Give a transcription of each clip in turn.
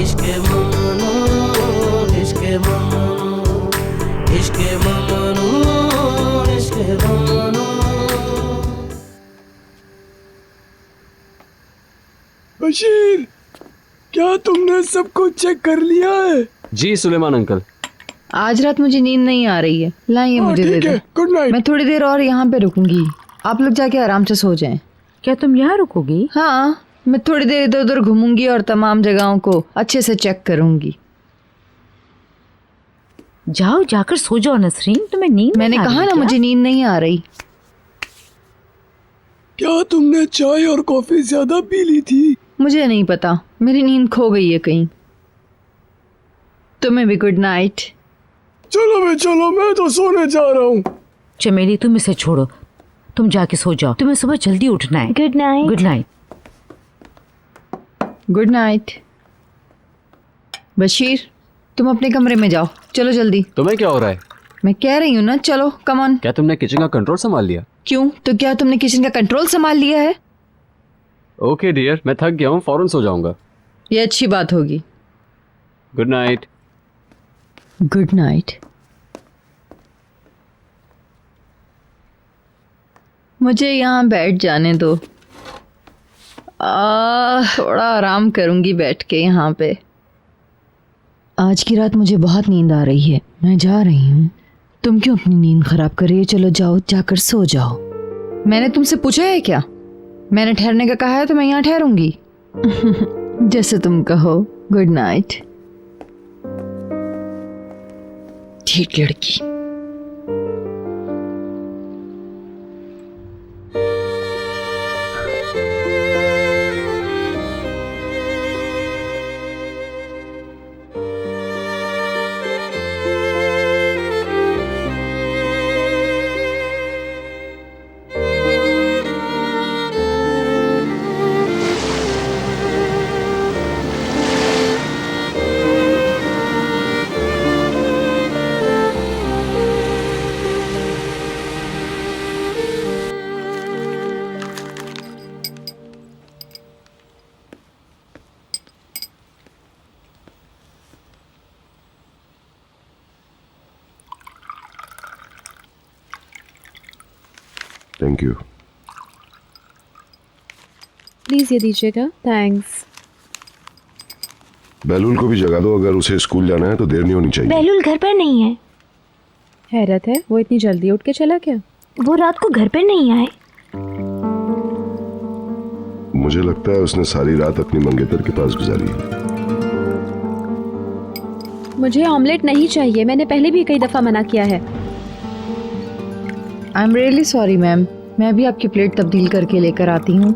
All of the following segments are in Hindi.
इश्क ममनू, इश्क ममनू, इश्क ममनू, इश्क ममनू। बशीर, क्या तुमने सब कुछ चेक कर लिया है? जी सुलेमान अंकल। आज रात मुझे नींद नहीं आ रही है, लाइए मुझे दे दो। Good night. मैं थोड़ी देर और यहाँ पे रुकूंगी, आप लोग जाके आराम से सो जाएं। क्या तुम यहाँ रुकोगी? हाँ, मैं थोड़ी देर इधर उधर घूमूंगी और तमाम जगहों को अच्छे से चेक करूंगी। जाओ, जाकर सो जाओ नसरीन, तुम्हें नींद मैंने नहीं आ कहा रही ना क्या? मुझे नींद नहीं आ रही। क्या तुमने चाय और कॉफी ज्यादा पी ली थी? मुझे नहीं पता, मेरी नींद खो गई है कहीं। तुम्हें भी गुड नाइट। चलो, मैं तो सोने जा रहा हूँ। चमेली, तुम इसे छोड़ो, तुम जाके सो जाओ, तुम्हें सुबह जल्दी उठना है। Good night. Good night. Good night. Bashir, तुम अपने कमरे में जाओ, चलो जल्दी। तुम्हें क्या हो रहा है? मैं कह रही हूँ ना, चलो कम ऑन। क्या तुमने किचन का कंट्रोल संभाल लिया? क्यों, तो क्या तुमने किचन का कंट्रोल संभाल लिया है? ओके डियर, मैं थक गया हूँ, फौरन सो जाऊंगा। ये अच्छी बात होगी। Good night. Good night. मुझे यहाँ बैठ जाने दो। थोड़ा आराम करूंगी बैठ के यहाँ पे। आज की रात मुझे बहुत नींद आ रही है, मैं जा रही हूँ। तुम क्यों अपनी नींद खराब कर रही हो? चलो जाओ, जाकर सो जाओ। मैंने तुमसे पूछा है क्या? मैंने ठहरने का कहा है तो मैं यहाँ ठहरूंगी। जैसे तुम कहो। Good night. ठीक लड़की। Thank you. प्लीज ये दीजिएगा। थैंक्स। बहलूल को भी जगा दो, अगर उसे स्कूल जाना है तो देर नहीं होनी चाहिए। बहलूल घर पर नहीं है। हैरत है, वो इतनी जल्दी उठ के चला क्या? वो रात को घर पर नहीं आए। मुझे लगता है उसने सारी रात अपनी मंगेतर के पास गुजारी है। मुझे ऑमलेट नहीं चाहिए, मैंने पहले भी कई दफा मना किया है। I am really sorry ma'am, मैं भी आपकी प्लेट तब्दील करके लेकर आती हूँ।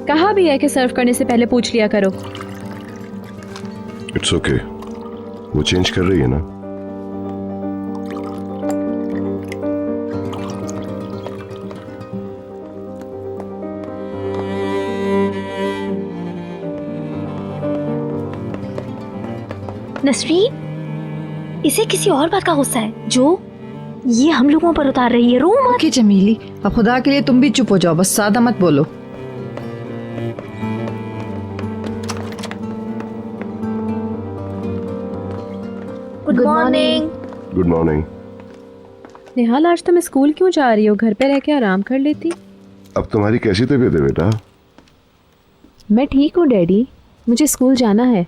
कहा भी है कि सर्व करने से पहले पूछ लिया करो। इट्स ओके, वो चेंज कर रही है ना। नसरीन, इसे किसी और बात का गुस्सा है जो ये हम लोगों पर उतार रही है। रो मत। ओके चमेली, अब खुदा के लिए तुम भी चुप हो जाओ, बस ज्यादा मत बोलो। Good morning. Good morning. Nihal, आज तुम स्कूल क्यों जा रही हो? घर पे रह के आराम कर लेती। अब तुम्हारी कैसी तबीयत है बेटा? मैं ठीक हूँ डैडी, मुझे स्कूल जाना है।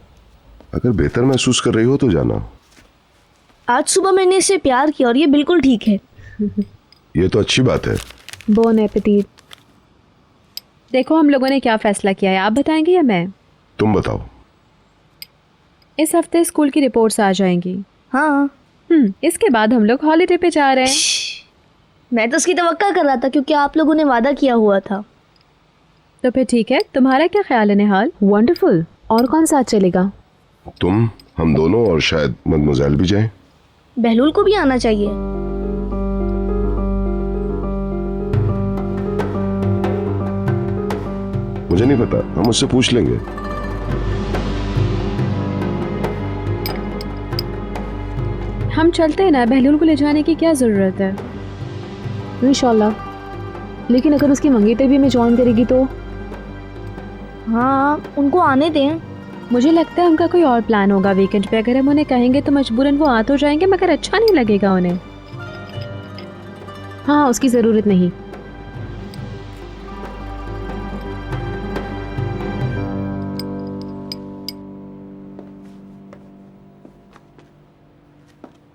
अगर बेहतर महसूस कर रही हो तो जाना। आज सुबह मैंने इससे प्यार किया और ये बिल्कुल ठीक है। ये तो अच्छी बात है। बोन एपेटीट। देखो हम लोगों ने क्या फैसला किया है, आप बताएंगे या मैं? तुम बताओ। इस हफ्ते स्कूल की रिपोर्ट्स आ जाएंगी। हाँ। इसके बाद हम लोग हॉलीडे पे जा रहे हैं। मैं तो उसकी तवक्का कर रहा था क्योंकि आप लोगों ने वादा किया हुआ था। तो फिर ठीक है, तुम्हारा क्या ख्याल है निहाल? वंडरफुल। और कौन साथ चलेगा? तुम, हम दोनों और शायद मदमोज़ेल भी जाएं। बहलूल को भी आना चाहिए। मुझे नहीं पता, हम उससे पूछ लेंगे। हम चलते हैं ना, बहलूल को ले जाने की क्या जरूरत है? इंशाल्लाह। लेकिन अगर उसकी मंगेतर भी हमें ज्वाइन करेगी तो? हाँ, उनको आने दें। मुझे लगता है उनका कोई और प्लान होगा वीकेंड पे। अगर हम उन्हें कहेंगे तो मजबूरन वो आ तो जाएंगे, मगर अच्छा नहीं लगेगा उन्हें। हाँ, उसकी ज़रूरत नहीं।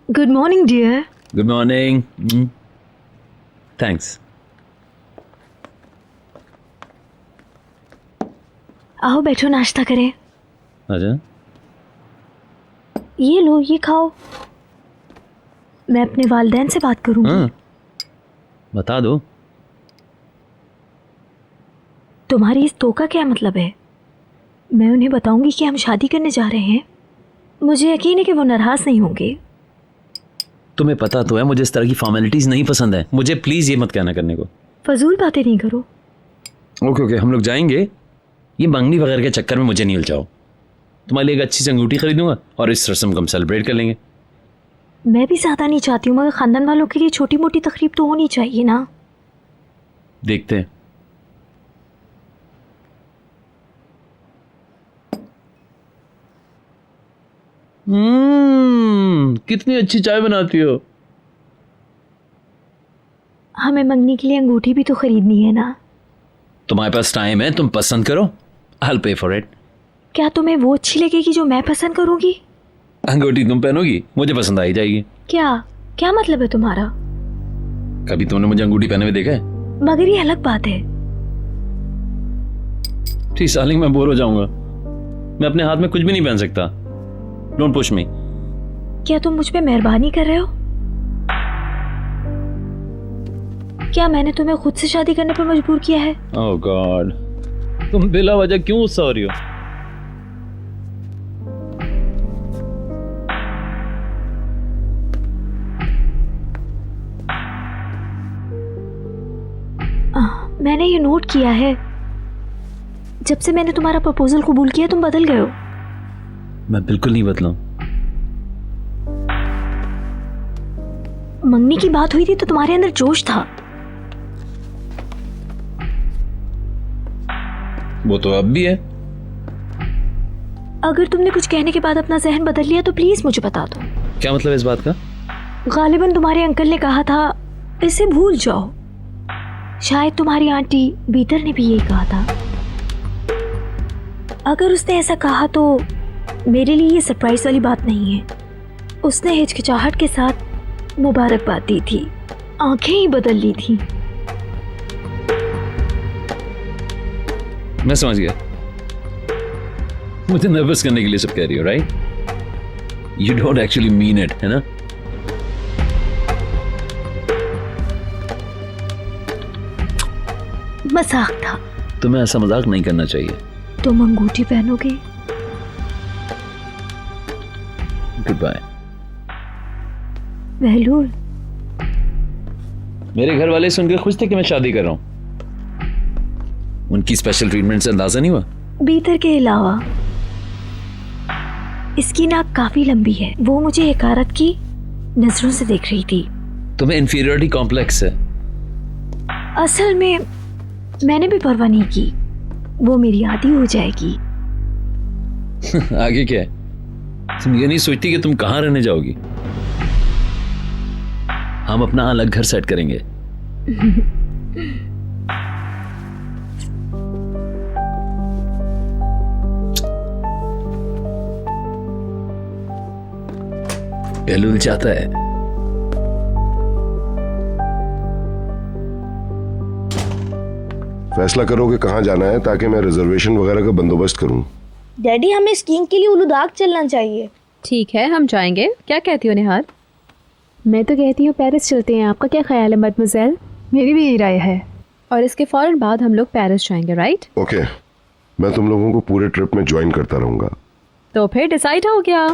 Good morning dear. Good morning. Thanks. आओ बैठो, नाश्ता करें। अच्छा, ये लो, ये खाओ। मैं अपने वालिदैन से बात करूंगी। हाँ, बता दो। तुम्हारी इस तो का क्या मतलब है? मैं उन्हें बताऊंगी कि हम शादी करने जा रहे हैं। मुझे यकीन है कि वो नाराज नहीं होंगे। तुम्हें पता तो है मुझे इस तरह की फॉर्मेलिटीज नहीं पसंद है। मुझे प्लीज ये मत कहना करने को। फजूल बातें नहीं करो। ओके ओके, हम लोग जाएंगे। ये मंगनी वगैरह के चक्कर में मुझे नहीं उलझाओ। तुम्हारे लिए एक अच्छी सी अंगूठी खरीदूंगा और इस रस्म को हम सेलिब्रेट कर लेंगे। मैं भी ज्यादा नहीं चाहती हूँ, मगर खानदान वालों के लिए छोटी मोटी तकरीब तो होनी चाहिए ना। देखते हैं। कितनी अच्छी चाय बनाती हो। हमें मंगनी के लिए अंगूठी भी तो खरीदनी है ना। तुम्हारे पास टाइम है, तुम पसंद करो। I'll pay for it। क्या तुम्हें वो अच्छी लगेगी जो मैं पसंद करूंगी? अंगूठी तुम पहनोगी, मुझे पसंद आ ही जाएगी। क्या क्या मतलब है तुम्हारा? कभी तुमने मुझे अंगूठी पहने हुए देखा है? मगर ये अलग बात है। ठीक सालिंग, मैं बोर हो जाऊंगा। मैं अपने हाथ में कुछ भी नहीं पहन सकता। Don't push me. क्या तुम मुझ पे मेहरबानी कर रहे हो? क्या मैंने तुम्हें खुद से शादी करने पर मजबूर किया है? ओह गॉड, तुम बिला वजह क्यों गुस्सा हो रही हो? मैंने ये नोट किया है, जब से मैंने तुम्हारा प्रपोजल कबूल किया तुम बदल गए हो। मैं बिल्कुल नहीं बदला। मंगनी की बात हुई थी तो तुम्हारे अंदर जोश था। वो तो अब भी है। अगर तुमने कुछ कहने के बाद अपना जहन बदल लिया तो प्लीज मुझे बता दो। क्या मतलब है इस बात का? गालिबन तुम्हारे अंकल ने कहा था इसे भूल जाओ। शायद तुम्हारी आंटी बीतर ने भी यही कहा था। अगर उसने ऐसा कहा तो मेरे लिए ये सरप्राइज वाली बात नहीं है। उसने हिचकिचाहट के साथ मुबारकबाद दी थी, आंखें ही बदल ली थी। मैं समझ गया। मुझे नर्वस करने के लिए सब कह रही हो, right? You don't actually mean it, है ना? मजाक था। तुम्हें ऐसा मजाक नहीं करना चाहिए। तुम अंगूठी पहनोगे? Good bye. बहलूल, मेरे घर वाले सुनकर खुश थे कि मैं शादी कर रहा हूं। उनकी स्पेशल ट्रीटमेंट से अंदाजा नहीं हुआ? बीतर के अलावा इसकी नाक काफी लंबी है। वो मुझे हकारत की नजरों से देख रही थी। तुम्हें इंफीरियरिटी कॉम्प्लेक्स है। असल में मैंने भी परवाह नहीं की। वो मेरी आदी हो जाएगी। आगे क्या है? तुम ये नहीं सोचती कि तुम कहां रहने जाओगी? हम अपना अलग घर सेट करेंगे। बहलूल चाहता है। फैसला करो कि कहाँ जाना है ताकि मैं रिजर्वेशन वगैरह का बंदोबस्त करूं। डैडी, हमें स्कीइंग के लिए उलूदाग चलना चाहिए। ठीक है, हम जाएंगे। क्या कहती हो निहार? मैं तो कहती हूँ पेरिस चलते हैं। आपका क्या ख्याल है मदमज़ेल? मेरी भी यही राय है। और इसके फौरन बाद हम लोग पेरिस जाएंगे, राइट? ओके, मैं तुम लोगों को पूरे ट्रिप में ज्वाइन करता रहूंगा। तो फिर डिसाइड हो गया।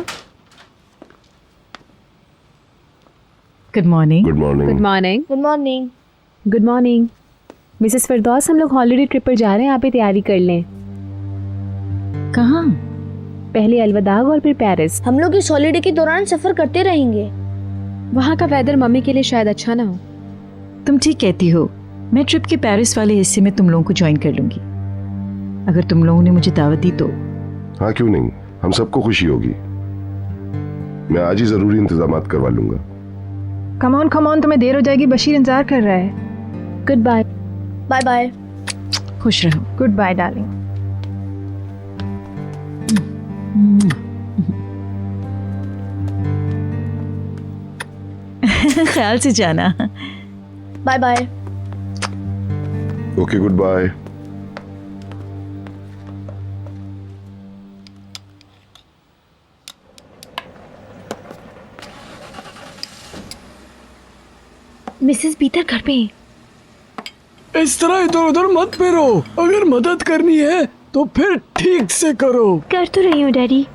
Good morning. Good morning. Good morning. Good morning. Good morning Mrs Firdaus, हम लोग हॉलीडे ट्रिप पर जा रहे हैं। आप ही तैयारी कर लें। कहाँ? पहले अलवदाग और फिर पेरिस। हम लोग इस हॉलीडे के दौरान सफर करते रहेंगे। वहाँ का वेदर मम्मी के लिए शायद अच्छा ना हो। तुम ठीक कहती हो। मैं ट्रिप के पेरिस वाले हिस्से में तुम लोगों को ज्वाइन कर लूंगी। अगर तुम लोगों ने मुझे दावत दी तो हाँ क्यों नहीं, हम सबको खुशी होगी। मैं आज ही जरूरी इंतजाम करवा लूंगा। कम ऑन तुम्हें देर हो जाएगी, बशीर इंतजार कर रहा है। Goodbye. Bye bye. खुश रहो। Goodbye darling. ख्याल से जाना। Bye bye. Okay goodbye. Mrs Peter घर पे हैं। इस तरह इधर उधर मत फेरो। अगर मदद करनी है तो फिर ठीक से करो। कर तो रही हूँ डैडी।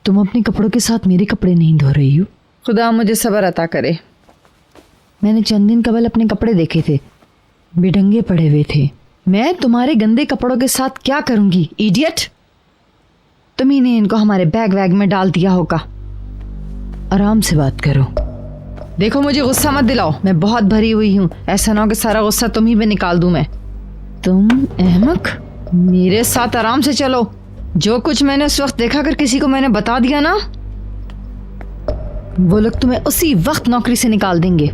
तुम अपने कपड़ों के साथ मेरे कपड़े नहीं धो रही हो। खुदा मुझे सब्र अता करे। मैंने चंद दिन कबल अपने कपड़े देखे थे, बेढंगे पड़े हुए थे। मैं तुम्हारे गंदे कपड़ों के साथ क्या करूंगी, इडियट। तुम ही ने इनको हमारे बैग वैग में डाल दिया होगा। आराम से बात करो। देखो मुझे गुस्सा मत दिलाओ, मैं बहुत भरी हुई हूँ। ऐसा ना हो कि सारा गुस्सा तुम ही पे निकाल दूं मैं। तुम अहमक, मेरे साथ आराम से चलो। जो कुछ मैंने उस वक्त देखा, अगर किसी को मैंने बता दिया ना, वो लोग तुम्हें उसी वक्त नौकरी से निकाल देंगे।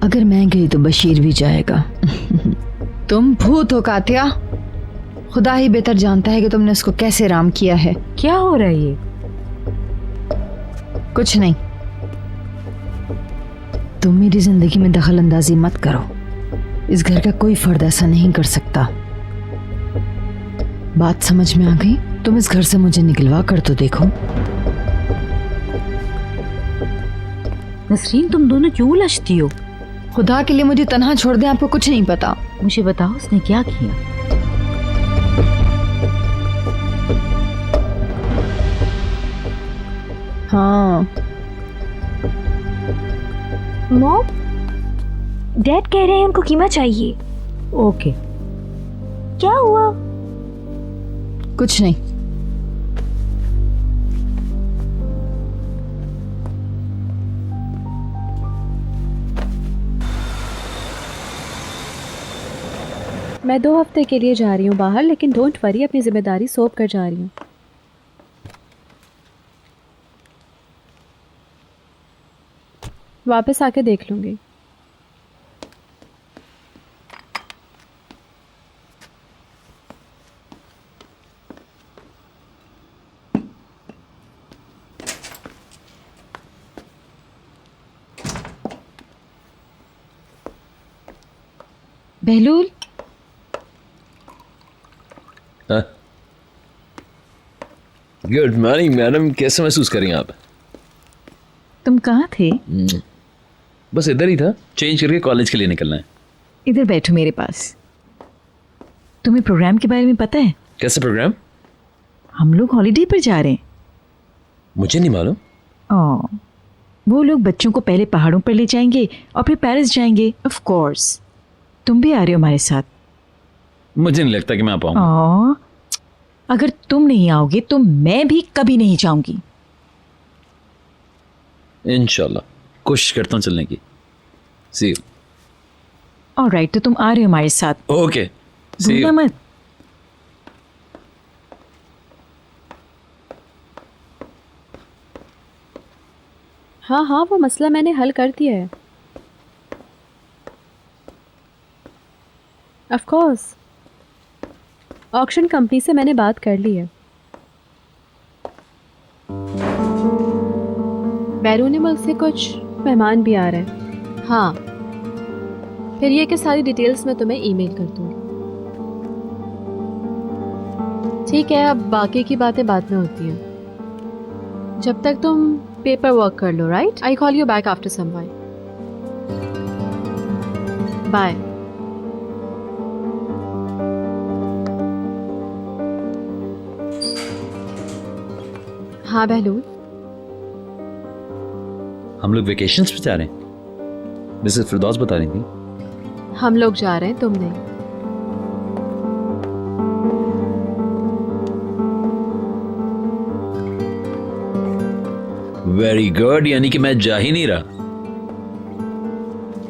अगर मैं गई तो बशीर भी जाएगा। तुम भूत हो कातिया। खुदा ही बेहतर जानता है कि तुमने उसको कैसे राम किया है। क्या हो रहा है ये? कुछ नहीं। तुम मेरी जिंदगी में दखल अंदाजी मत करो। इस घर का कोई फर्द ऐसा नहीं कर सकता। बात समझ में आ गई? तुम इस घर से मुझे निकलवा कर तो देखो। नसरीन, तुम दोनों क्यों उलझती हो? खुदा के लिए मुझे तन्हा छोड़ दे, आपको कुछ नहीं पता। मुझे बताओ उसने क्या किया? हाँ, मॉम, डैड कह रहे हैं उनको कीमा चाहिए। ओके। क्या हुआ? कुछ नहीं। मैं 2 हफ्ते के लिए जा रही हूँ बाहर, लेकिन डोंट वरी, अपनी जिम्मेदारी सौंप कर जा रही हूँ। वापस आके देख लूँगी। बहलूल, गुड मॉर्निंग मैडम, कैसे महसूस करें आप? तुम कहाँ थे? बस इधर ही था, चेंज करके कॉलेज के लिए निकलना है। इधर बैठो मेरे पास। तुम्हें प्रोग्राम के बारे में पता है? कैसे प्रोग्राम? हम लोग हॉलीडे पर जा रहे हैं। मुझे नहीं मालूम। वो लोग बच्चों को पहले पहाड़ों पर ले जाएंगे और फिर पेरिस जाएंगे। ऑफ कोर्स तुम भी आ रहे हो हमारे साथ। मुझे नहीं लगता कि मैं आ पाऊंगा। अगर तुम नहीं आओगे तो मैं भी कभी नहीं जाऊंगी। इंशाल्लाह कोशिश करता हूँ चलने की। सी यू। ऑलराइट, तो तुम आ रहे हो हमारे साथ। ओके, सी भूलना यू। मत। हाँ हाँ, वो मसला मैंने हल कर दिया है। ऑफ कोर्स, ऑक्शन कंपनी से मैंने बात कर ली है। बैरूनी मुल्क से कुछ मेहमान भी आ रहे हैं। हाँ, फिर ये कि सारी डिटेल्स मैं तुम्हें ईमेल कर दूँगी। ठीक है, अब बाकी की बातें बाद में होती हैं। जब तक तुम पेपर वर्क कर लो, right? I call you back after some while. Bye. हाँ बहलूल, हम लोग वेकेशंस पे जा रहे हैं। मिसेस फिरदौस बता रही थी। हम लोग जा रहे हैं, तुम नहीं। वेरी गुड, यानी कि मैं जा ही नहीं रहा।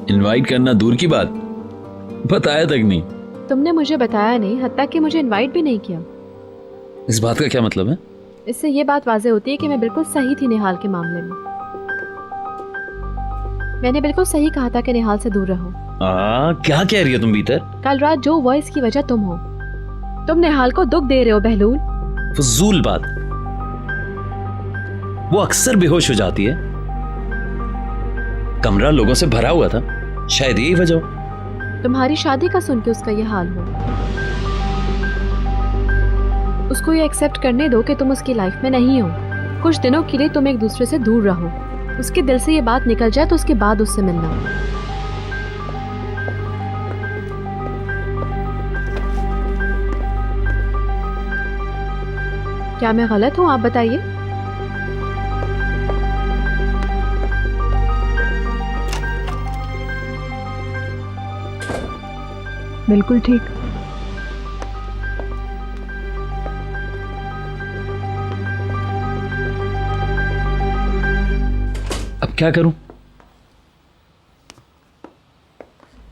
इनवाइट करना दूर की बात, बताया तक नहीं। तुमने मुझे बताया नहीं, हत्ता कि मुझे इनवाइट भी नहीं किया। इस बात का क्या मतलब है? इससे ये बात वाज़ेह होती है कि मैं बिल्कुल सही थी निहाल के मामले में। मैंने बिल्कुल सही कहा था कि निहाल से दूर रहो। क्या कह रही हो तुम भीतर? कल रात जो हुआ इसकी वजह तुम हो। तुम निहाल को दुख दे रहे हो बहलूल। फजूल बात, वो अक्सर बेहोश हो जाती है। कमरा लोगों से भरा हुआ था, शायद यही वजह हो। तुम्हारी शादी का सुन के उसका ये हाल हो। उसको ये एक्सेप्ट करने दो कि तुम उसकी लाइफ में नहीं हो। कुछ दिनों के लिए तुम एक दूसरे से दूर रहो। उसके दिल से ये बात निकल जाए तो उसके बाद उससे मिलना। क्या मैं गलत हूँ? आप बताइए। बिल्कुल ठीक। अब क्या करूं?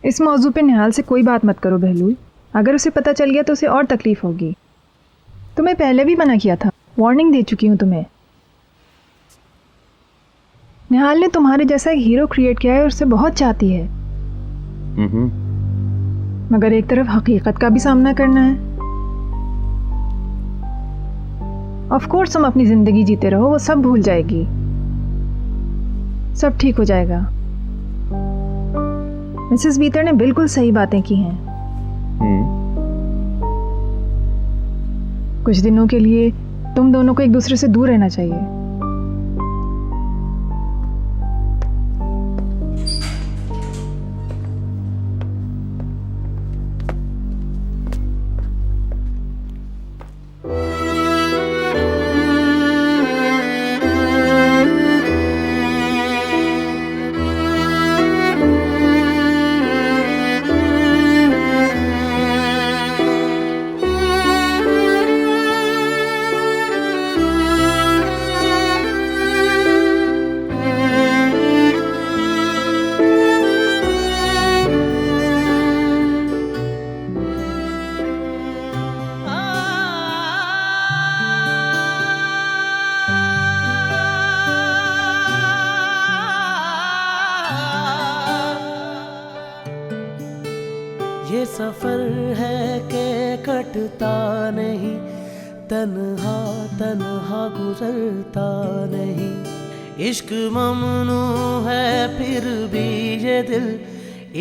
इस मौजू पे निहाल से कोई बात मत करो बहलूल। अगर उसे पता चल गया तो उसे और तकलीफ होगी। तुम्हें पहले भी मना किया था, वार्निंग दे चुकी हूँ तुम्हें। निहाल ने तुम्हारे जैसा एक हीरो क्रिएट किया है और उसे बहुत चाहती है। मगर एक तरफ हकीकत का भी सामना करना है। ऑफ कोर्स तुम अपनी जिंदगी जीते रहो, वो सब भूल जाएगी, सब ठीक हो जाएगा। मिसेस बीतर ने बिल्कुल सही बातें की हैं। कुछ दिनों के लिए तुम दोनों को एक दूसरे से दूर रहना चाहिए। ये सफर है के कटता नहीं, तन्हा तन्हा गुजरता नहीं। इश्क ममनू है फिर भी ये दिल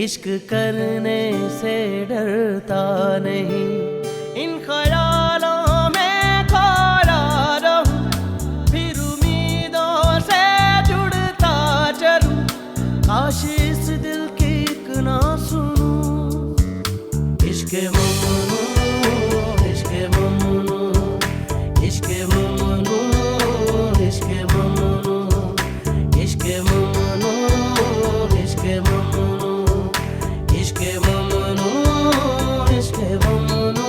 इश्क करने से डरता नहीं। इन ख्यालों में खोया रहूं, फिर उम्मीदों से जुड़ता चलूं। काश इस दिल की एक ना सुनूं। इश्क ममनू, इश्क ममनू, इश्क ममनू, इश्क ममनू, इश्क ममनू, इश्क ममनू, इश्क ममनू, इश्क ममनू।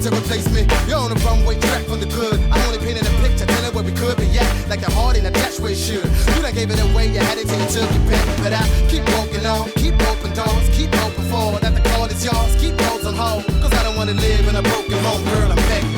to replace me. You're on the runway track for the good. I'm only painting a picture, telling where we could be at. Like the heart in a dash where it should. You done gave it away, you had it till you took your pen. But I keep walking on, keep open doors, keep open for that the call is yours. Keep those on hold, cause I don't wanna live in a broken home, girl, I'm begging.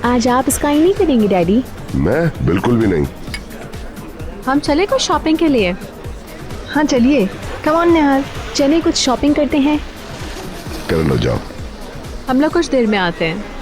आज आप स्काई नहीं करेंगे डैडी? मैं बिल्कुल भी नहीं। हम चले कुछ शॉपिंग के लिए? हाँ चलिए, कम ऑन निहाल। चले कुछ शॉपिंग करते हैं। कर लो, जाओ। हम लोग कुछ देर में आते हैं।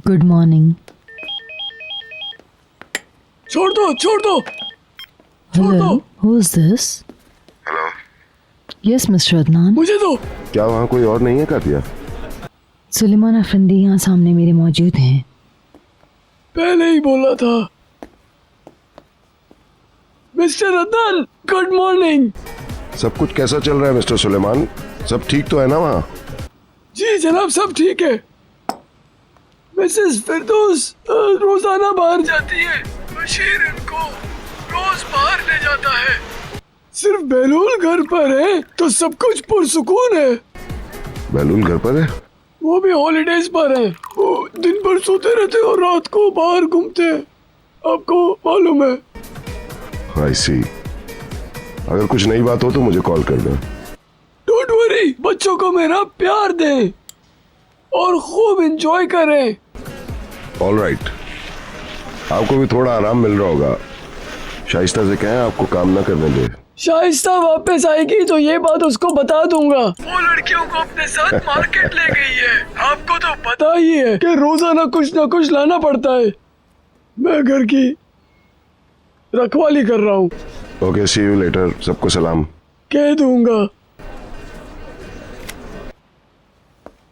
Good morning. छोड़ दो, छोड़ दो, छोड़ हेलो, दो। Who is this? Hello, yes mister Adnan. मुझे दो। क्या वहाँ कोई और नहीं है कातिया? सुलेमान अफंदी यहाँ सामने मेरे मौजूद हैं। पहले ही बोला था। Mister Adnan, good morning. सब कुछ कैसा चल रहा है मिस्टर सुलेमान? सब ठीक तो है ना वहाँ? जी जनाब, सब ठीक है। मिसेस फिरदौस रोजाना बाहर जाती है। बशीर इनको रोज बाहर ले जाता है। सिर्फ बहलूल घर पर है तो सब कुछ पुरसुकून है। बहलूल घर पर है? वो भी हॉलीडेज पर है। वो दिन भर सोते रहते और रात को बाहर घूमते हैं। आपको मालूम है? आई सी। अगर कुछ नई बात हो तो मुझे कॉल कर दो। डोंट वरी, बच्चों को मेरा प्यार दें और खूब एंजॉय करें। All right. आपको भी थोड़ा आराम मिल रहा होगा। शाइस्ता से कहें आपको काम ना करने दे। शाइस्ता वापस आएगी तो ये बात उसको बता दूंगा। वो लड़कियों को अपने साथ मार्केट ले गई है। आपको तो पता ही है कि रोजाना कुछ ना कुछ लाना पड़ता है। मैं घर की रखवाली कर रहा हूँ। Okay, see you later. सबको सलाम कह दूंगा।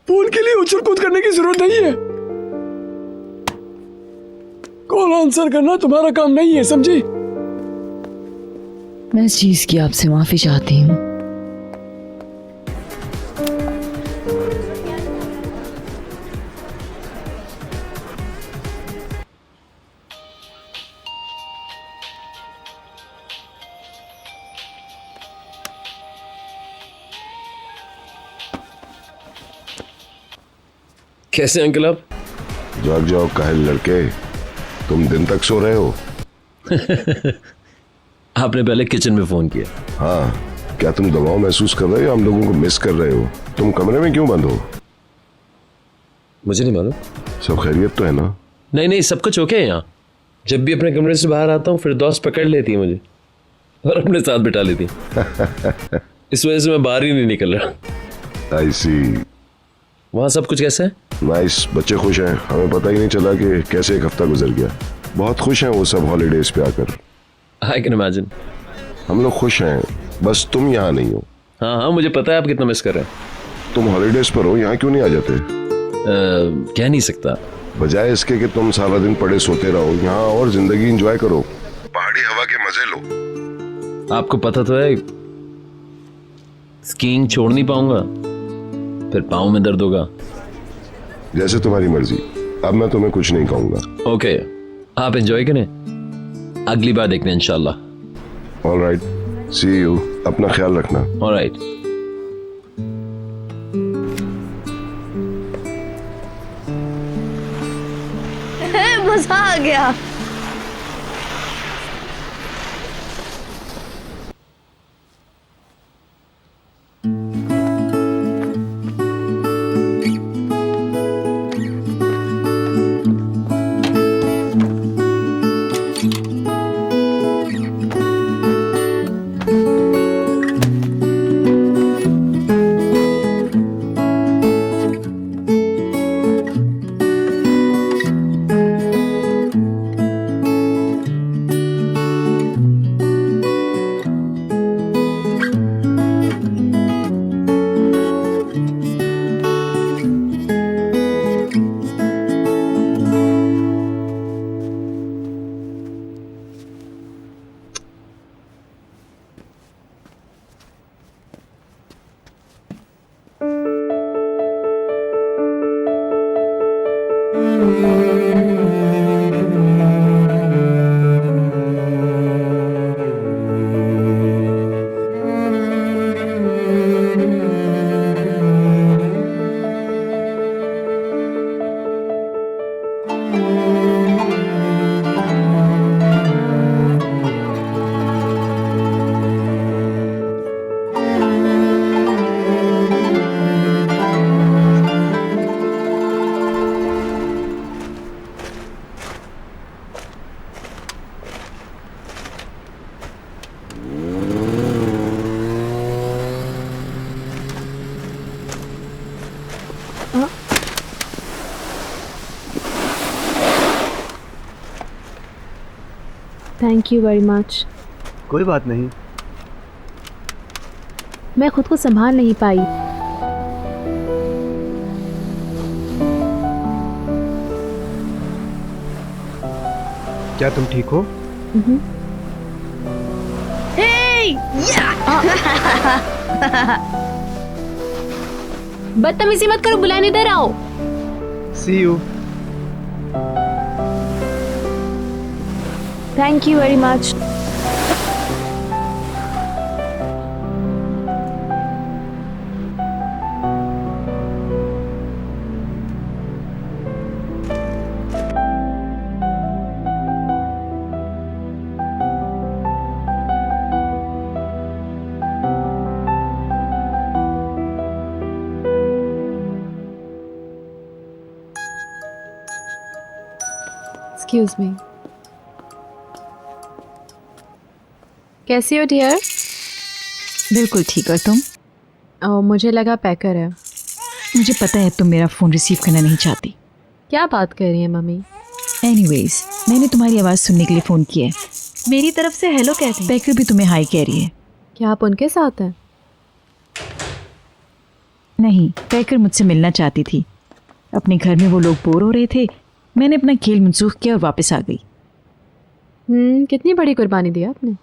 फोन के लिए उछल कूद करने की जरूरत नहीं है। कॉल आंसर करना तुम्हारा काम नहीं है, समझी? मैं इस चीज की आपसे माफी चाहती हूँ। कैसे अंकल आप? जाग जाओ काहिल लड़के, तुम दिन तक सो रहे हो। आपने पहले किचन में फोन किया। हाँ, क्या तुम दबाव महसूस कर रहे हो या हम लोगों को मिस कर रहे हो? तुम कमरे में क्यों बंद हो? मुझे नहीं मालूम। सब खैरियत तो है ना? नहीं नहीं, सब कुछ ओके है यहाँ। जब भी अपने कमरे से बाहर आता हूँ फिरदौस पकड़ लेती है मुझे और अपने साथ बिठा लेती है। इस वजह से मैं बाहर ही नहीं निकल रहा। आई सी। वहाँ सब कुछ कैसा है? नाइस, बच्चे खुश हैं। हमें पता ही नहीं चला कि कैसे एक हफ्ता गुजर गया। बहुत खुश हैं वो सब हॉलीडेज पे आकर। I can imagine. हम लोग खुश हैं, बस तुम यहाँ नहीं हो। हाँ हाँ, मुझे पता है आप कितना मिस कर रहे हैं। तुम हॉलीडेज पर हो, यहाँ क्यों नहीं आ जाते? कह नहीं सकता। बजाय इसके कि तुम सारा दिन पड़े सोते रहो, यहाँ और जिंदगी एंजॉय करो, पहाड़ी हवा के मजे लो। आपको पता तो है स्कीइंग छोड़ नहीं पाऊंगा, फिर पाँव में दर्द होगा। जैसे तुम्हारी मर्जी, अब मैं तुम्हें कुछ नहीं कहूंगा। ओके, आप एंजॉय करें, अगली बार देखते हैं इंशाल्लाह। Alright, see you. अपना ख्याल रखना। ऑलराइट। मजा आ गया। Thank you very much. कोई बात नहीं। मैं खुद को संभाल नहीं पाई। क्या तुम ठीक हो? बदतमीजी मत करो, बुलाने इधर आओ। See you. Thank you very much. Excuse me. कैसी हो डियर? बिल्कुल ठीक। और तुम? मुझे लगा पैकर है। मुझे पता है तुम मेरा फ़ोन रिसीव करना नहीं चाहती। क्या बात कर रही है मम्मी? एनीवेज, मैंने तुम्हारी आवाज़ सुनने के लिए फ़ोन किया है। मेरी तरफ से हेलो कहती। पैकर भी तुम्हें हाई कह रही है। क्या आप उनके साथ हैं? नहीं, पैकर मुझसे मिलना चाहती थी। अपने घर में वो लोग बोर हो रहे थे, मैंने अपना खेल मनसूख किया और वापस आ गई। कितनी बड़ी कुर्बानी दी आपने।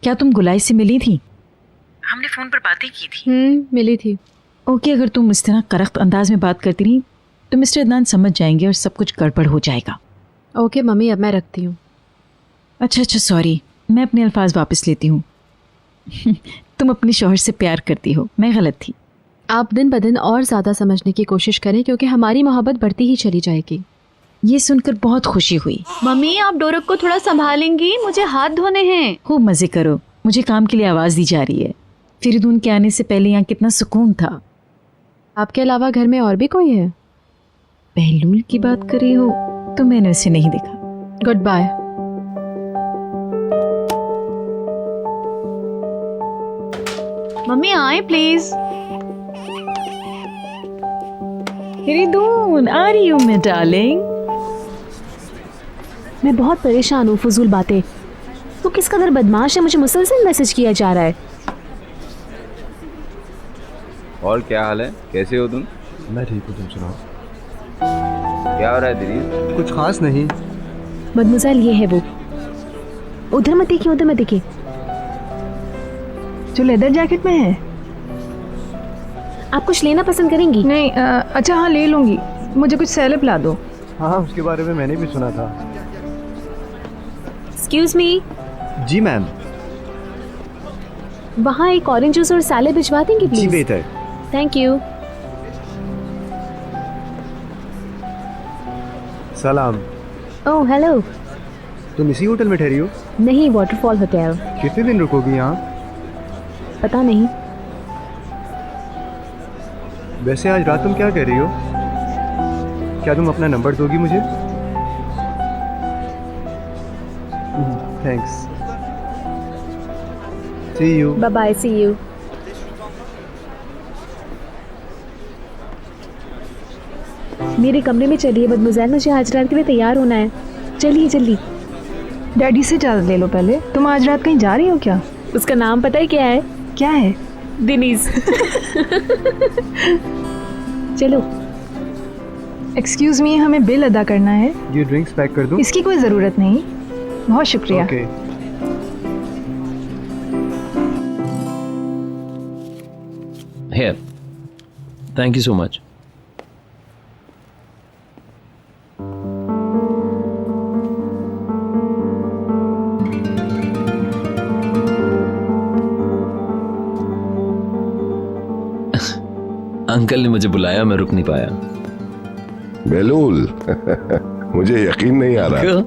क्या तुम गुलाई से मिली थी? हमने फ़ोन पर बातें की थी। मिली थी। ओके, अगर तुम इस तरह करख्त अंदाज में बात करती रही तो मिस्टर अदनान समझ जाएंगे और सब कुछ गड़बड़ हो जाएगा। ओके मम्मी, अब मैं रखती हूँ। अच्छा, सॉरी, मैं अपने अल्फाज वापस लेती हूँ। तुम अपने शौहर से प्यार करती हो, मैं गलत थी। आप दिन ब दिन और ज़्यादा समझने की कोशिश करें क्योंकि हमारी मोहब्बत बढ़ती ही चली जाएगी। ये सुनकर बहुत खुशी हुई। मम्मी, आप डोरक को थोड़ा संभालेंगी? मुझे हाथ धोने हैं। खूब मज़े करो, मुझे काम के लिए आवाज़ दी जा रही है। फरीदून के आने से पहले यहाँ कितना सुकून था। आपके अलावा घर में और भी कोई है? बहलूल की बात कर रही हो तो मैंने उसे नहीं देखा। Goodbye. मम्मी आए प्लीज। रिदून आ रही हूँ मैं डार्लिंग। मैं बहुत परेशान हूँ, फजूल बातें। वो किस कदर बदमाश है, मुझे मुसलसल मैसेज किया जा रहा है। और क्या हाल है, कैसे हो तुम? मैं ठीक हूँ, तुम सुनाओ। क्या हो रहा है दिनेश? कुछ खास नहीं। मदमुज़ैल ये है वो। उधर मत देखिए, उधर मत देखिए। जो लेदर जैकेट में है। आप कुछ लेना पसंद करेंगी? नहीं अच्छा हाँ ले लूँगी। मुझे कुछ सैलड ला दो। हाँ, उसके बारे में मैंने भी सुना था। Excuse me. जी मैम। वहाँ एक ऑरेंज जूस और सैलेड भिजवा देंगे प्लीज? जी बेहतर। Thank you. सलाम। Oh hello. तुम इसी होटल में ठहरी हो? नहीं, वाटरफॉल होटल। कितने दिन रुकोगी यहाँ? पता नहीं। वैसे आज रात तुम क्या कर रही हो? क्या तुम अपना नंबर दोगी मुझे? Thanks. See you. Bye bye, see you. मेरे कमरे में चलिए मदमुज़ैल, मुझे आज रात के लिए तैयार होना है। चलिए जल्दी। डैडी से इजाज़त ले लो पहले। तुम आज रात कहीं जा रही हो क्या? उसका नाम पता है क्या है? क्या है? दिनीज। चलो। एक्सक्यूज़ मी, हमें बिल अदा करना है। ये ड्रिंक्स पैक कर दूं? इसकी कोई ज़रूरत नहीं, बहुत शुक्रिया। Okay. Here. Thank you so much. Uncle ने मुझे बुलाया, मैं रुक नहीं पाया। बेलूल मुझे यकीन नहीं आ रहा। क्यों?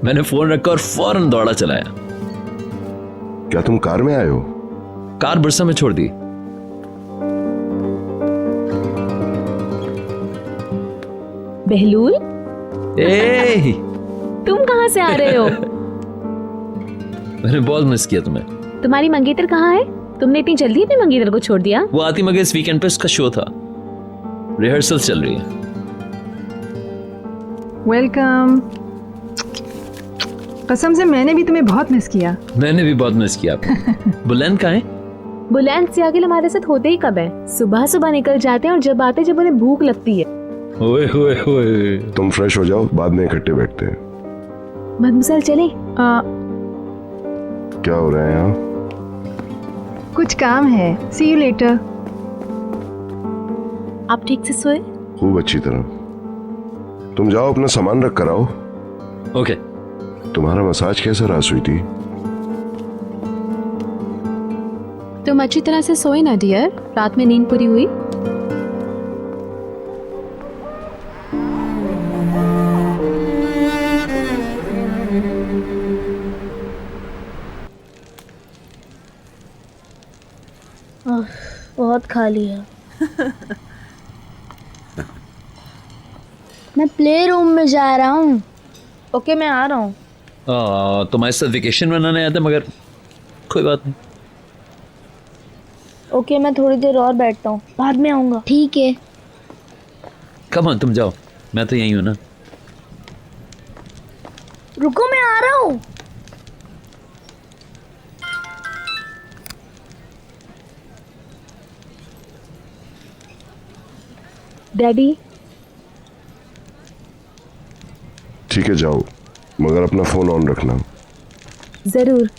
मैंने फोन रखा और फौरन दौड़ा चलाया। क्या तुम कार में आए हो? कार बुरसा में छोड़ दी। बहलूल, ए, तुम कहाँ से आ रहे हो? मैंने बहुत मिस किया तुम्हें। तुम्हारी मंगेतर कहाँ है? तुमने इतनी जल्दी अपनी मंगेतर को छोड़ दिया? वो आती मगर इस वीकेंड पे उसका शो था, रिहर्सल चल रही है। वेलकम। कसम से मैंने भी तुम्हें बहुत मिस किया। मैंने भी बहुत मिस किया आपको। बुलंद कहाँ है? बुलंद से आगे हमारे साथ होते ही कब है? सुबह सुबह निकल जाते हैं और जब आते जब उन्हें भूख लगती है। ओए ओए ओए। तुम फ्रेश हो जाओ, बाद में इकट्ठे बैठते हैं। मदमुज़ैल चले? क्या हो रहा है यहाँ? कुछ काम है। सी यू लेटर। आप ठीक से सोए? खूब अच्छी तरह। तुम जाओ, अपना सामान रख कर आओ। ओके। तुम्हारा मसाज कैसा रहा स्वीटी? तुम अच्छी तरह से सोए ना डियर? रात में नींद पूरी हुई? बहुत खा लिया। मैं प्ले रूम में जा रहा हूँ। ओके मैं आ रहा हूँ। तुम्हारे साथ वेकेशन मनाने आया था, मगर कोई बात नहीं। ओके मैं थोड़ी देर और बैठता हूँ, बाद में आऊँगा। ठीक है। कम ऑन, तुम जाओ, मैं तो यहीं हूँ ना। रुको मैं आ रहा हूँ। डैडी। ठीक है जाओ, मगर अपना फोन ऑन रखना। जरूर।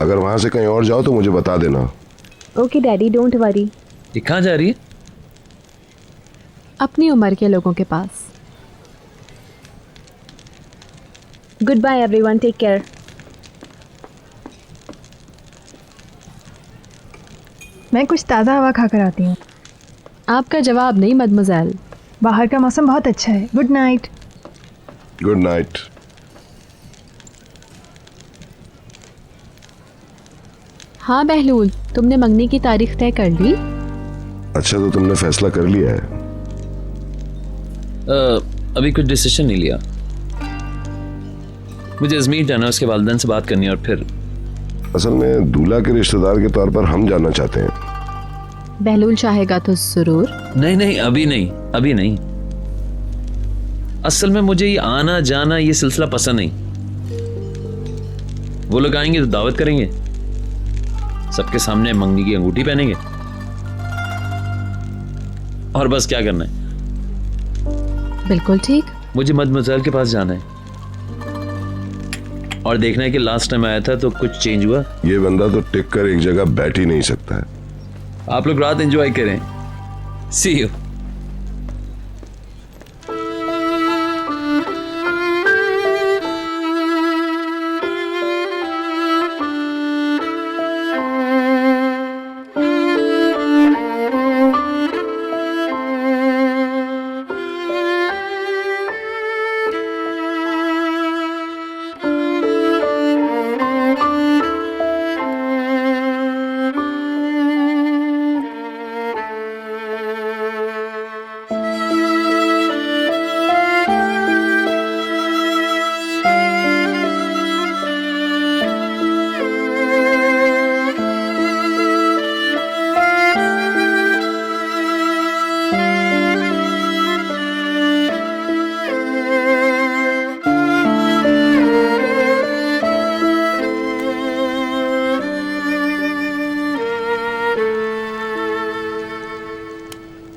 अगर वहां से कहीं और जाओ तो मुझे बता देना। Okay daddy, don't worry. ये कहाँ जा रही है? अपनी उम्र के लोगों के पास। Good bye everyone, take care. मैं कुछ ताज़ा हवा खाकर आती हूँ। आपका जवाब नहीं मदमुज़ैल। बाहर का मौसम बहुत अच्छा है। Good night. Good night. हाँ बहलूल, तुमने मंगनी की तारीख तय कर ली? अच्छा, तो तुमने फैसला कर लिया है? अभी कुछ डिसीजन नहीं लिया। मुझे अजमेर जाना है, उसके वालिदैन से बात करनी है और फिर। असल में दूल्हा के रिश्तेदार के तौर पर हम जानना चाहते हैं। बहलूल चाहेगा तो जरूर। नहीं नहीं, अभी नहीं, अभी नहीं। असल में मुझे ये आना जाना ये सिलसिला पसंद नहीं। वो लोग आएंगे तो दावत करेंगे, सबके सामने मंगनी की अंगूठी पहनेंगे और बस क्या करना है। बिल्कुल ठीक। मुझे मदमज़ल के पास जाना है और देखना है कि लास्ट टाइम आया था तो कुछ चेंज हुआ। ये बंदा तो टिक कर एक जगह बैठ ही नहीं सकता है। आप लोग रात एंजॉय करें। सी यू।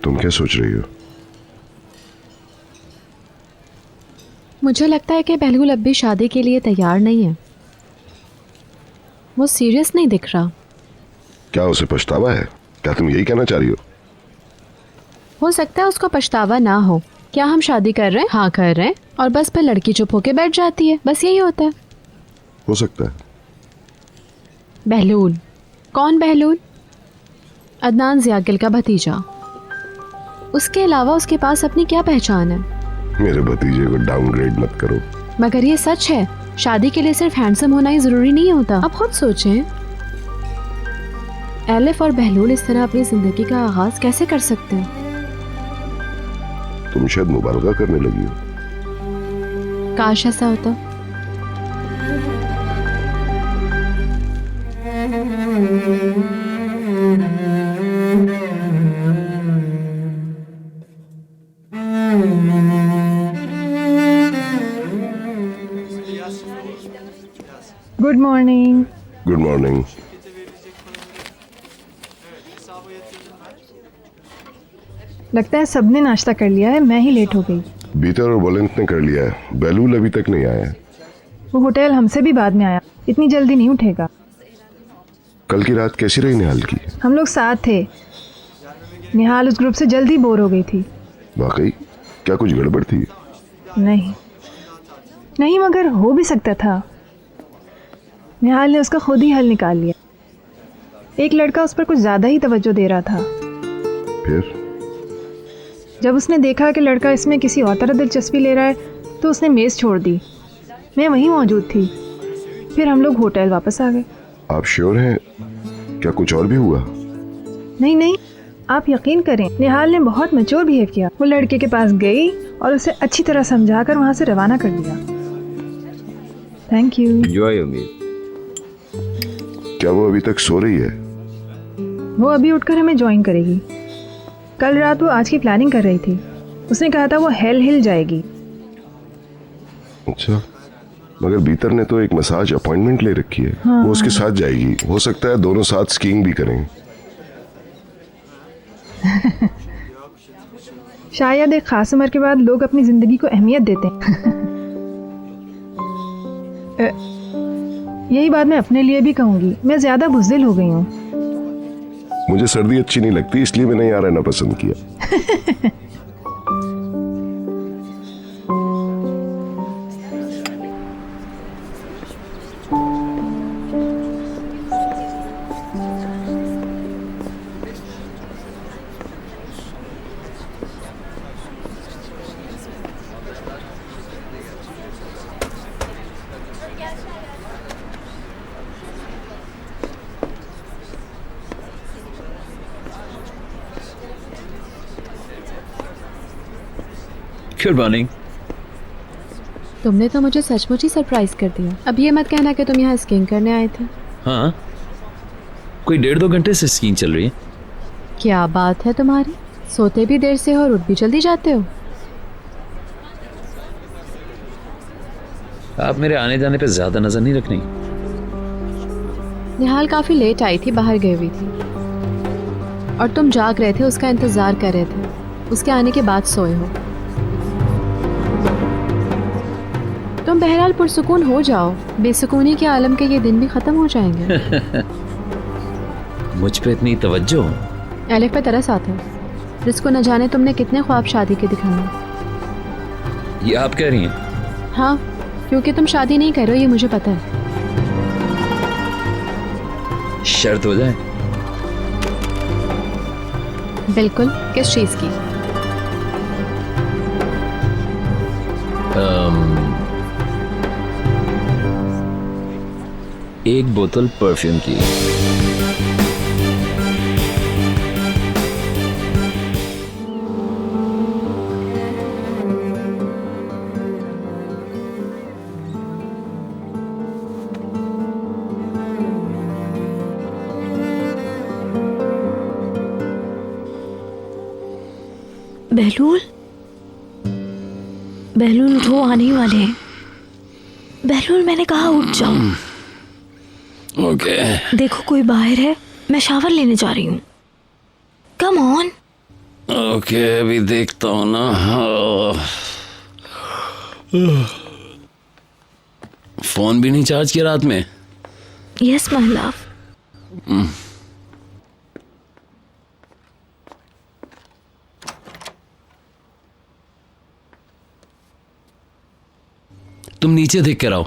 तुम क्या सोच रही हो? मुझे लगता है कि बहलूल अब भी शादी के लिए तैयार नहीं है। वो सीरियस नहीं दिख रहा। क्या उसे पछतावा है? क्या तुम यही कहना चाह रही हो सकता है उसको पछतावा ना हो। क्या हम शादी कर रहे हैं? हाँ कर रहे हैं, और बस फिर लड़की चुप होके बैठ जाती है। बस यही होता है। हो सकता है। बहलूल? कौन बहलूल? अदनान ज़ियागिल का भतीजा। उसके अलावा उसके पास अपनी क्या पहचान है? मेरे भतीजे को डाउनग्रेड मत करो। मगर ये सच है, शादी के लिए सिर्फ हैंडसम होना ही जरूरी नहीं होता। आप खुद सोचें, एलिफ और बहलूल इस तरह अपनी जिंदगी का आगाज कैसे कर सकते हैं? तुम शायद मुबालगा करने लगी हो। काश ऐसा होता। Good morning. Good morning. लगता है सबने नाश्ता कर लिया है, मैं ही लेट हो गई। बीतर और वॉलेंट ने कर लिया है, बहलूल अभी तक नहीं आया है। वो होटल हमसे भी बाद में आया, इतनी जल्दी नहीं उठेगा। कल की रात कैसी रही निहाल की? हम लोग साथ थे। निहाल उस ग्रुप से जल्दी बोर हो गई थी। वाकई? क्या कुछ गड़बड़ थी? नहीं, मगर हो भी सकता था। निहाल ने उसका खुद ही हल निकाल लिया। एक लड़का उस पर कुछ ज़्यादा ही तवज्जो दे रहा था। फिर जब उसने देखा कि लड़का इसमें किसी और तरह दिलचस्पी ले रहा है तो उसने मेज़ छोड़ दी। मैं वहीं मौजूद थी। फिर हम लोग होटल वापस आ गए। आप श्योर हैं? क्या कुछ और भी हुआ? नहीं, आप यकीन करें, निहाल ने बहुत मैच्योर बिहेव किया। वो लड़के के पास गई और उसे अच्छी तरह समझाकर वहाँ से रवाना कर दिया। Thank you. एंजॉय उम्मीद। क्या वो अभी तक सो रही है? वो अभी उठकर हमें ज्वाइन करेगी। कल रात वो आज की प्लानिंग कर रही थी। उसने कहा था वो हेल हिल जाएगी। अच्छा, मगर बीतर ने तो एक मसाज अपॉइंटमेंट ले रखी है। हाँ, वो उसके साथ जाएगी। हो सकता है दोनों साथ स्कीइंग भी करें। शायद एक खास उम्र के बाद लोग अपनी जिंदगी को अहमियत देते हैं। यही बात मैं अपने लिए भी कहूँगी। मैं ज़्यादा बुज़दिल हो गई हूँ। मुझे सर्दी अच्छी नहीं लगती, इसलिए मैंने यहाँ रहना पसंद किया। Good morning. तुमने तो मुझे सचमुच ही सरप्राइज कर दिया। अब ये मत कहना कि तुम यहाँ स्कीइंग करने आए थे। हाँ, कोई 1.5-2 घंटे से स्कीइंग चल रही है। क्या बात है तुम्हारी, सोते भी देर से हो और उठ भी जल्दी जाते हो। आप मेरे आने जाने पे ज्यादा नजर नहीं रखनी। निहाल काफी लेट आई थी, बाहर गई हुई थी और तुम जाग रहे थे, उसका इंतजार कर रहे थे। उसके आने के बाद सोए हो। तुम बहरहाल पुरसुकून हो जाओ, बेसुकूनी के आलम के ये दिन भी खत्म हो जाएंगे। मुझ पे इतनी तवज्जो। एलिफ पे तरस आता है, जिसको न जाने तुमने कितने ख्वाब शादी के दिखाए। ये आप कह रही हैं? हाँ, क्योंकि तुम शादी नहीं कर रहे हो, ये मुझे पता है। शर्त हो जाए? बिल्कुल। किस चीज की? एक बोतल परफ्यूम की। बहलूल, बहलूल उठो, आने ही वाले हैं। बहलूल, मैंने कहा उठ जाओ। ओके। देखो कोई बाहर है, मैं शावर लेने जा रही हूँ। Come on. ओके, अभी देखता हूँ ना। फोन भी नहीं चार्ज किया रात में? Yes my love. तुम नीचे देख कर आओ।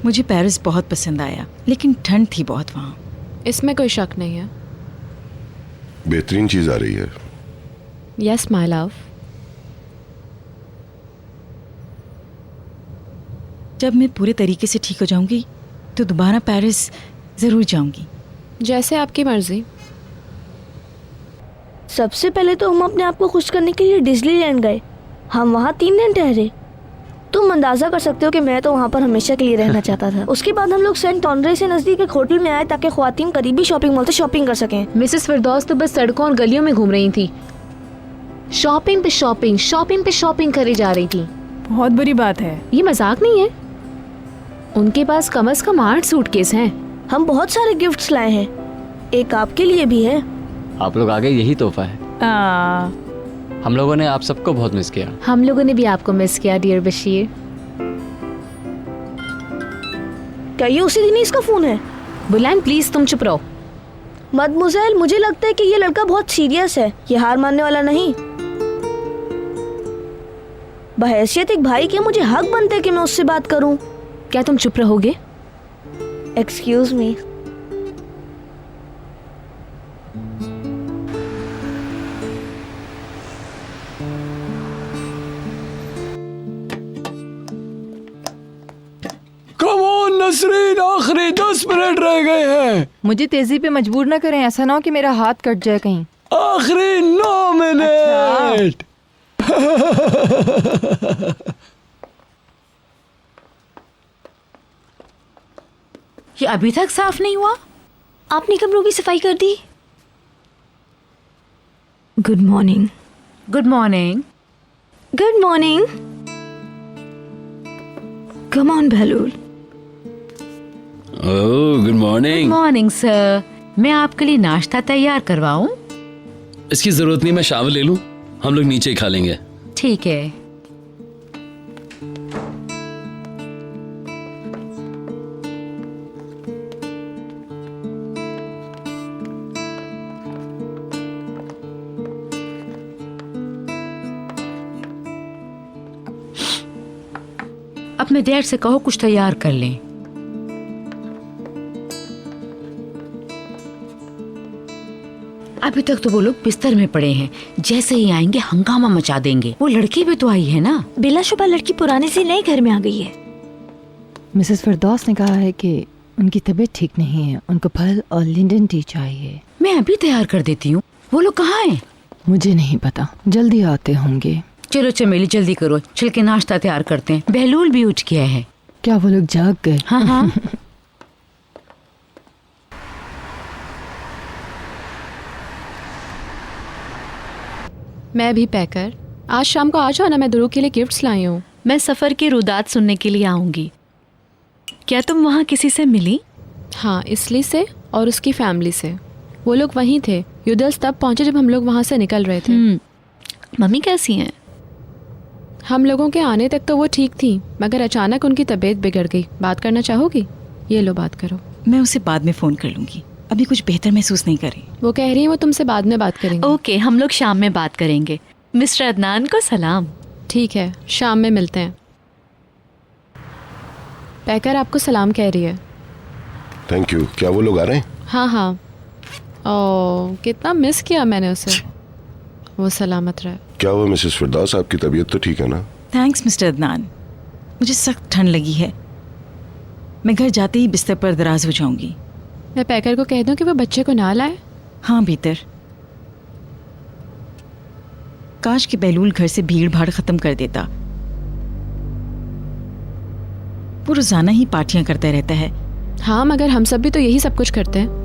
मुझे पेरिस बहुत पसंद आया, लेकिन ठंड थी बहुत वहाँ। इसमें कोई शक नहीं है। बेहतरीन चीज आ रही है। Yes my love. जब मैं पूरे तरीके से ठीक हो जाऊंगी तो दोबारा पेरिस जरूर जाऊंगी। जैसे आपकी मर्जी। सबसे पहले तो हम अपने आप को खुश करने के लिए डिज्नीलैंड गए। हम वहाँ 3 दिन ठहरे। तुम अंदाजा कर सकते हो कि मैं तो वहाँ पर हमेशा के लिए रहना चाहता था। उसके बाद हम लोग सेंट ऑनरे से नजदीक एक होटल में आए ताकि ख्वातीन करीबी शॉपिंग मॉल से शॉपिंग कर सकें। मिसेस फिरदौस तो बस सड़कों और गलियों में घूम रही थी, शॉपिंग पे शॉपिंग, शॉपिंग पे शॉपिंग करी जा रही थी। बहुत बुरी बात है। ये मजाक नहीं है। उनके पास कम से कम 8 सूटकेस हैं। हम बहुत सारे गिफ्ट्स लाए हैं, एक आपके लिए भी है। आप लोग आ गए, यही तोहफा है। हम लोगों ने आप सबको बहुत मिस किया। हम लोगों ने भी आपको मिस किया डियर बशीर। क्या ये उसी दिन ही इसका फोन है? बुलैन प्लीज तुम चुप रहो। मदमुज़ेल, मुझे लगता है कि ये लड़का बहुत सीरियस है, ये हार मानने वाला नहीं। बहैसियत एक भाई के मुझे हक बनता है कि मैं उससे बात करूं। क्या तुम चुप रहोगे? Excuse me. Come on Nasreen, आखिरी 10 मिनट रह गए हैं। मुझे तेजी पे मजबूर न करें, ऐसा ना हो कि मेरा हाथ कट जाए कहीं। आखिरी 9 मिनट। ये अभी तक साफ नहीं हुआ? आपने कमरों की सफाई कर दी? Good morning. Good morning. Good morning. Come on Bahlul. Oh, good morning. Morning sir. मैं आपके लिए नाश्ता तैयार करवाऊं? इसकी जरूरत नहीं, मैं शावर ले लूं। हम लोग नीचे ही खा लेंगे। ठीक है। अपने डैड से कहो कुछ तैयार कर लें। अभी तक तो वो लोग बिस्तर में पड़े हैं, जैसे ही आएंगे हंगामा मचा देंगे। वो लड़की भी तो आई है ना। बिलाशुबा लड़की पुराने से नए घर में आ गई है। मिसेस फिरदौस ने कहा है कि उनकी तबीयत ठीक नहीं है, उनको फल और लिंडन टी चाहिए। मैं अभी तैयार कर देती हूँ। वो लोग कहाँ हैं? मुझे नहीं पता, जल्दी आते होंगे। चलो चमेली जल्दी करो, चल के नाश्ता तैयार करते हैं। बहलूल भी उठ गया है। क्या वो लोग जाग गए? हाँ हाँ। मैं भी पैकर, आज शाम को आ जाओ ना, मैं दुरू के लिए गिफ्ट्स लाई हूँ। मैं सफ़र की रुदात सुनने के लिए आऊँगी। क्या तुम वहाँ किसी से मिली? हाँ, इसलिए से और उसकी फैमिली से। वो लोग वहीं थे। युदल्स तब पहुँचे जब हम लोग वहाँ से निकल रहे थे। मम्मी कैसी हैं? हम लोगों के आने तक तो वो ठीक थी, मगर अचानक उनकी तबीयत बिगड़ गई। बात करना चाहोगी? ये लो, बात करो। मैं उसे बाद में फ़ोन कर लूँगी, अभी कुछ बेहतर महसूस नहीं कर रही। वो कह रही है वो तुमसे बाद में बात करेंगे। ओके, हम लोग शाम में बात करेंगे। मिस्टर अदनान को सलाम। ठीक है, शाम में मिलते हैं। पैकर आपको सलाम कह रही है। Thank you. क्या वो लोग आ रहे हैं? हाँ हाँ। ओह, कितना मिस किया मैंने उसे। वो सलामत रहे। क्या हुआ मिसेस फिरदौस, आपकी तबीयत तो ठीक है ना? थैंक्स मिस्टर अदनान, मुझे सख्त ठंड लगी है। मैं घर जाते ही बिस्तर पर दराज हो जाऊंगी। मैं पैकर को कह दूं कि वो बच्चे को ना लाए? हाँ बेहतर। काश कि बहलूल घर से भीड़ भाड़ खत्म कर देता। वो रोजाना ही पार्टियां करता रहता है। हाँ, मगर हम सब भी तो यही सब कुछ करते हैं।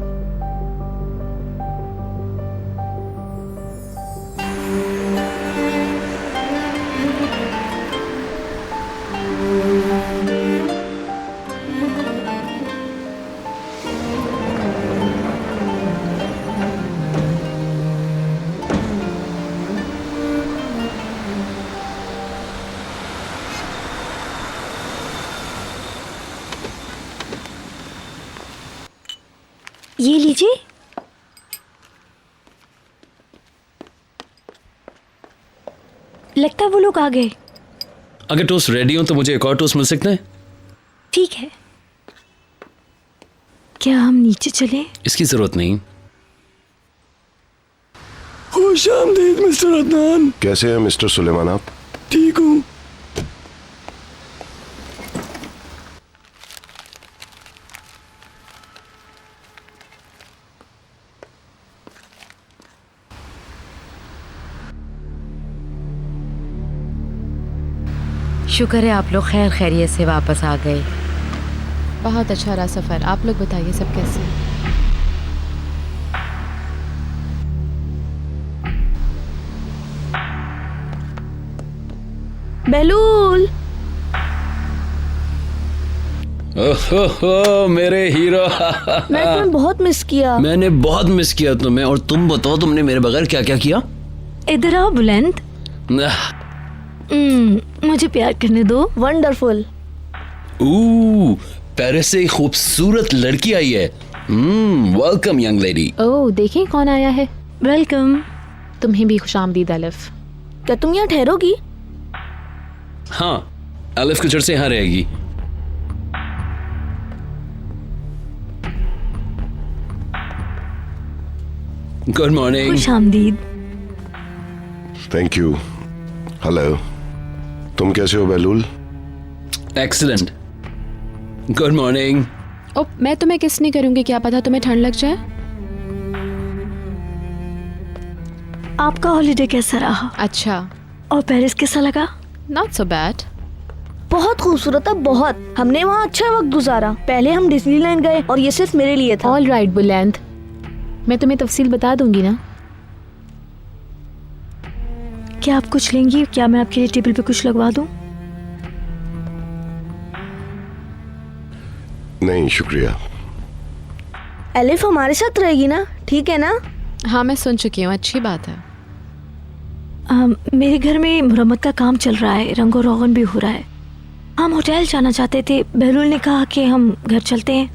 ये लीजिए। लगता है वो लोग आ गए। अगर टोस्ट रेडी हो तो मुझे एक और टोस्ट मिल सकता है? ठीक है। क्या हम नीचे चले? इसकी जरूरत नहीं। खुश आमदीद मिस्टर अदनान। कैसे हैं मिस्टर सुलेमान आप? ठीक हूँ। शुक्र है आप लोग खैर खैरियत से वापस आ गए। बहुत अच्छा रहा सफ़र। आप लोग बताइए सब कैसे? बहलूल, ओहो मेरे हीरो। मैं तुम्हें बहुत मिस किया। मैंने बहुत मिस किया तुम्हें। और तुम बताओ तुमने मेरे बगैर क्या क्या किया? इधर आओ बुलंद। मुझे प्यार करने दो। वंडरफुल। पेरिस से एक खूबसूरत लड़की आई है। Welcome young lady. ओह, देखें कौन आया है। वेलकम। तुम्हें भी खुशामदीद अलिफ। क्या तुम यहाँ ठहरोगी? हाँ, अलिफ कुछ अर्से यहाँ रहेगी। Good morning. खुशामदीद। Thank you. हेलो, तुम कैसे हो बहलूल? एक्सीलेंट। Good morning. ओ, मैं तुम्हें किस नहीं करूंगी, क्या पता तुम्हें ठंड लग जाए। आपका हॉलिडे कैसा रहा? अच्छा। और पेरिस कैसा लगा? Not so bad. बहुत खूबसूरत था, बहुत। हमने वहाँ अच्छा वक्त गुजारा। पहले हम डिज्नीलैंड गए और ये सिर्फ मेरे लिए था। ऑल राइट बुलंद, मैं तुम्हें तफसील बता दूंगी ना। क्या आप कुछ लेंगी? क्या मैं आपके लिए टेबल पे कुछ लगवा दूं? नहीं शुक्रिया। एलिफ हमारे साथ रहेगी ना? ठीक है ना? हाँ, मैं सुन चुकी हूँ। अच्छी बात है। मेरे घर में मुरम्मत का काम चल रहा है, रंगो रोगन भी हो रहा है। हम होटल जाना चाहते थे। बहलूल ने कहा कि हम घर चलते हैं।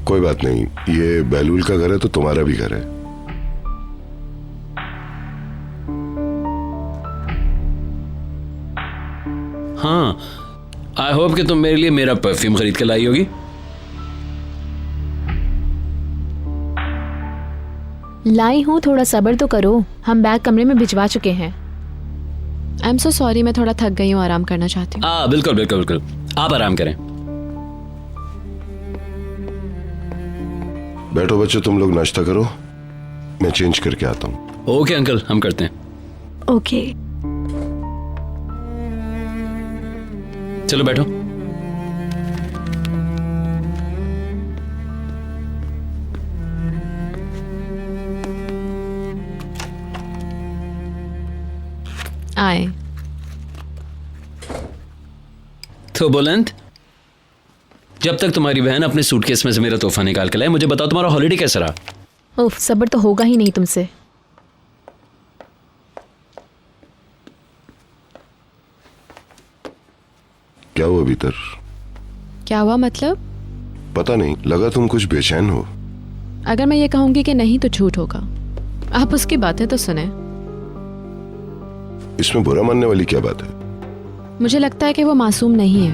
कोई बात नहीं, ये बहलूल का घर है तो तुम्हारा भी घर है। हाँ, आई होप कि तुम मेरे लिए मेरा परफ्यूम खरीद के लाई होगी। लाई हूँ, थोड़ा सब्र तो करो। हम बैग कमरे में भिजवा चुके हैं। आई एम सो सॉरी, मैं थोड़ा थक गई हूँ, आराम करना चाहती हूँ। बिल्कुल बिल्कुल बिल्कुल, आप आराम करें। बैठो बच्चों, तुम लोग नाश्ता करो, मैं चेंज करके आता हूँ। ओके अंकल, हम करते हैं। ओके। चलो बैठो। आए। तो बुलंद, जब तक तुम्हारी बहन अपने सूटकेस में से मेरा तोहफा निकाल के लाए, मुझे बताओ तुम्हारा हॉलिडे कैसा रहा? उफ, सब्र तो होगा ही नहीं तुमसे। क्या हुआ भीतर? क्या हुआ मतलब? पता नहीं, लगा तुम कुछ बेचैन हो। अगर मैं ये कहूंगी कि नहीं तो झूठ होगा। आप उसकी बातें तो सुने। इसमें बुरा मानने वाली क्या बात है? मुझे लगता है कि वो मासूम नहीं है।